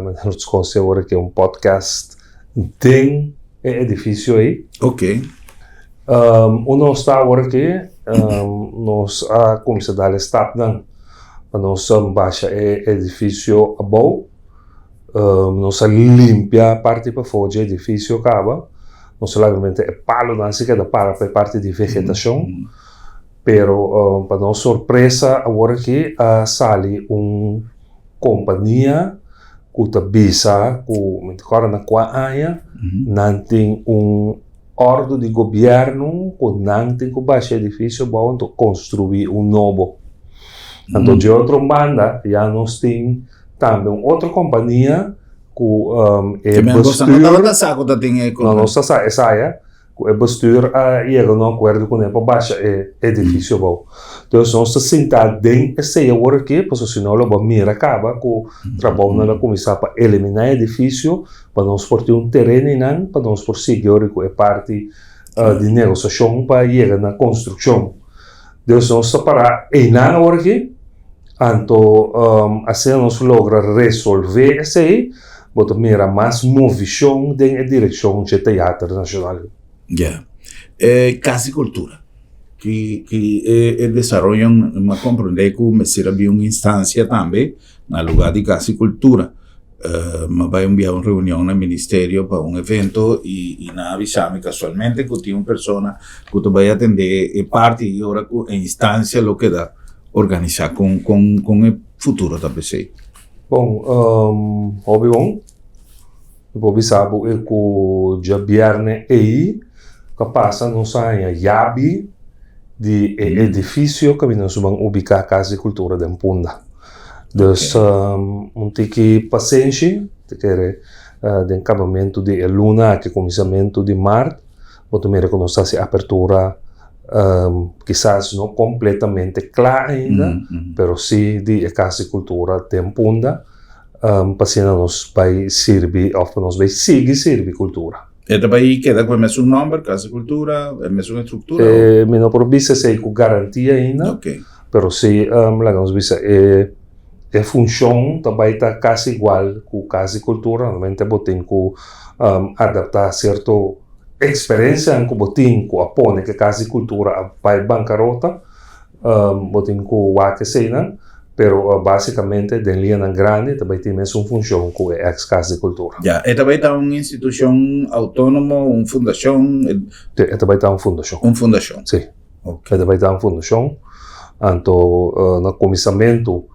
met het concept agora que podcast tem edifício aí. Ok. Nós está agora aqui, nós a começar a start dan, nós baixa edifício above, nos limpia parte para fora do edifício acaba, não solamente é palo, não se queda para parte de vegetação, pero para nossa surpresa agora que sale companhia que tá bisa que agora na área não tem ordem de governo que não tem que baixar edifício para construir novo. Então de outra banda já nós tem também outra companhia que é bestuur. Não, nossa saia que é bestuur chega num acordo com ele para baixar edifício bom. Então nós estamos sentados dentro desse agora aqui, porque senão o mira acaba com o trabalho na começar para eliminar edifício, para nós por ter terreno não, para nós por seguir que é parte de negociação para chegar na construção. Então nós estamos para agora aqui, então assim nós logra resolver esse aí, para mira mais movição dentro da direção do Teatro Nacional. Ya. Casi cultura. Que el desarrollo me comprende que me sirve una instancia también en el lugar de casi cultura. Me va a enviar una reunión en el ministerio para un evento y nada avisarme casualmente que tiene una persona que te vaya a atender parte y ahora en instancia lo que da organizar con el futuro también. Sí. Bom, obviamente, depois sabe que já viernes aí que passa não sai yabi de edifício que nós vamos ubicar a Casa de Cultura de Punda. Então, tem que paciência, de acabamento de luna, que começamento de março, porque mira que nós está apertura, quizás não completamente clara ainda, pero sim de Casa de Cultura de Punda, para nos vai servir, ou nos vai seguir servir cultura. Este país queda com o mesmo nome, Casa de Cultura, a mesma estrutura? Me não provisa se com garantia ainda, pero se nos visa a função também está quase igual com Casa de Cultura, normalmente botem que adaptar certa experiência que botem que apone que Casa de Cultura vai bancarrota, botem que o que seja, pero basicamente de linha grande também tem mesmo função que é a Casa de Cultura. Já, e também está uma instituição autônoma, uma fundação? Também está uma fundação. Uma fundação? Sim. Okay. Também está uma fundação. Então, no começamento,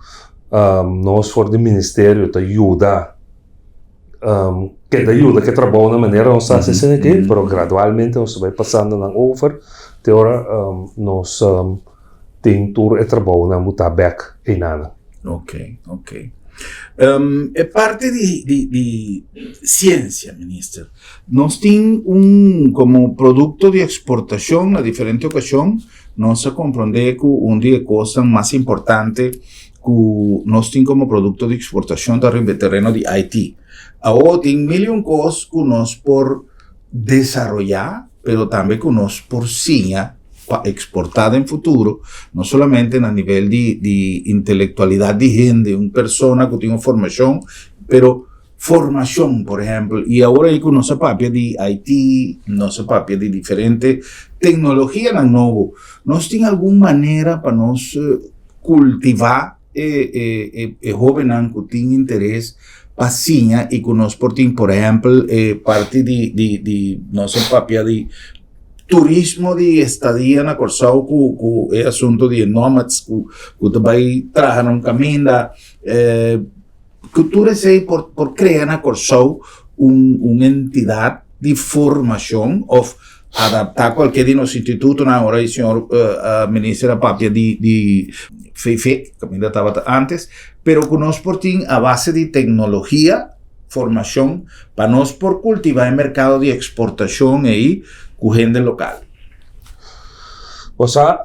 nós fora do Ministério te ajuda, que trabalha na maneira não está assim aqui, mas gradualmente nós vai passando na over, até agora nós tem tour e trabalho na Mutabec e nada. Ok. É parte de ciência, ministro. Nós temos como produto de exportação, na diferente ocasião, nós compreendemos que das coisas mais importantes que nós temos como produto de exportação está no terreno de Haití. Agora tem milhões de coisas que nós por desenvolver, mas também que nós por sinha exportada en futuro, no solamente a nivel de intelectualidad de gente, una persona que tiene formación, pero formación, por ejemplo, y ahora hay que no se papia de Haití, no se papia de diferentes tecnologías en nuevo. ¿Nos tiene alguna manera para nos cultivar jóvenes que tienen interés paciña y que nos porten, por ejemplo, parte de no se papia de turismo de estadia na Corsau que é assunto de nómadas que também trabalham no caminho que tu sei por criar na Corsau uma entidade de formação ou adaptar qualquer de nos institutos na hora o senhor ministro da papia de FEIFE que ainda estava antes, pero que nós por tem a base de tecnologia formação para nós por cultivar o mercado de exportação aí com gente local. O sea,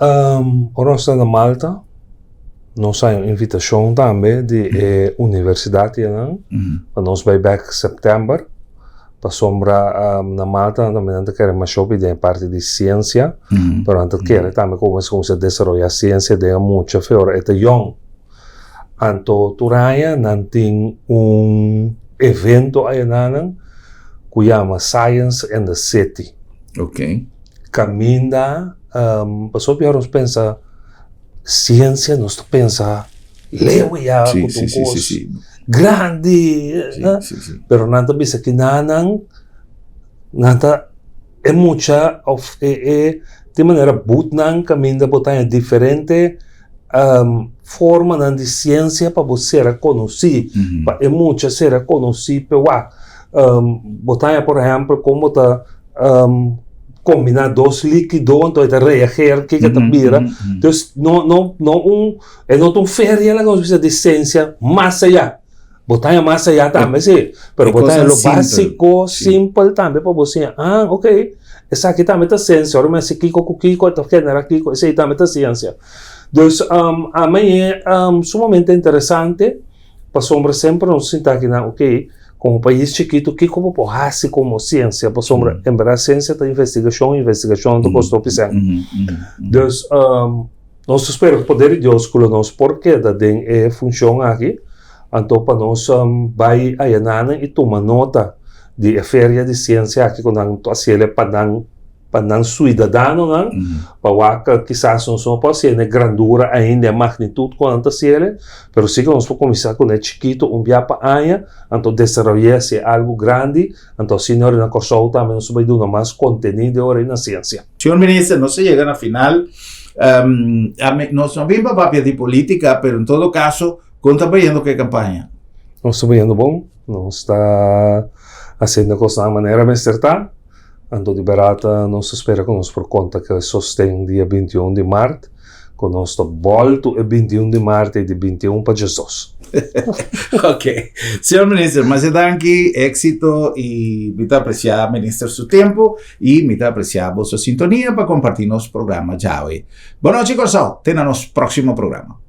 nós na Malta, nós temos uma invitação também de universidade, para nós vai back setembro, para sombra na Malta, também queremos shopping de parte de ciência, pero antes queremos também como se desenvolver ciência de muita fora, é young. Então, Turaya não tem evento aí que chama Science and the City. Ok. Caminha, passou pior, nós pensa ciência, nós pensa leu já, sim. grande. Sí. Pero nanta bisa kinanang, nanta mucha de manera butnang caminda botanya diferente forma de ciência para você ser conhecido. É muita ser conhecido, botanya, por exemplo, como tá combinar dois líquidos, então tá reagir, que tá vira. Então, não feria lá com de ciência mais allá. Botanya mais allá também, sim. Pero botanya lo básico, simple também para você. Ok. Essa aqui também tá ciência. Ora, mas Kiko, tá genera Kiko, esse aí também tá ciência. Então, a mim é sumamente interessante. Para sombra sempre não se sinta que não, ok, como país chiquito, que como porrasse como ciência, para sombra, em verdade, ciência tá investigação do custo pisando. Então, nós esperamos que o poder de Deus com nós, porque da den funciona aqui, então para nós vai a nana e toma nota de feria de ciência aqui quando nós fazemos para não cidadão, para que quizás não são para ser grandura ainda magnitude quando nós fazemos, mas sim que nós podemos começar com chiquito dia para ano, então desenvolver-se algo grande, então senhor na coisa também nós vai dar mais conteúdo agora na ciência. Senhor ministro, no se llega a la final, nos vimos papel de política, pero en todo caso, ¿cómo está viendo qué campaña? Nós estamos vendo bom, nós está fazendo coisas de maneira mais certa. Então, de barata, nós espera que nós por conta que sostém dia 21 de março, que nós volto é 21 de março e de 21 para Jesus. Ok. Señor ministro, más de danki, éxito y me apreciar, ministro, su tiempo y me apreciar vuestra sintonía para compartir nuestro programa ya hoy. Bueno, chicos, tenemos próximo programa.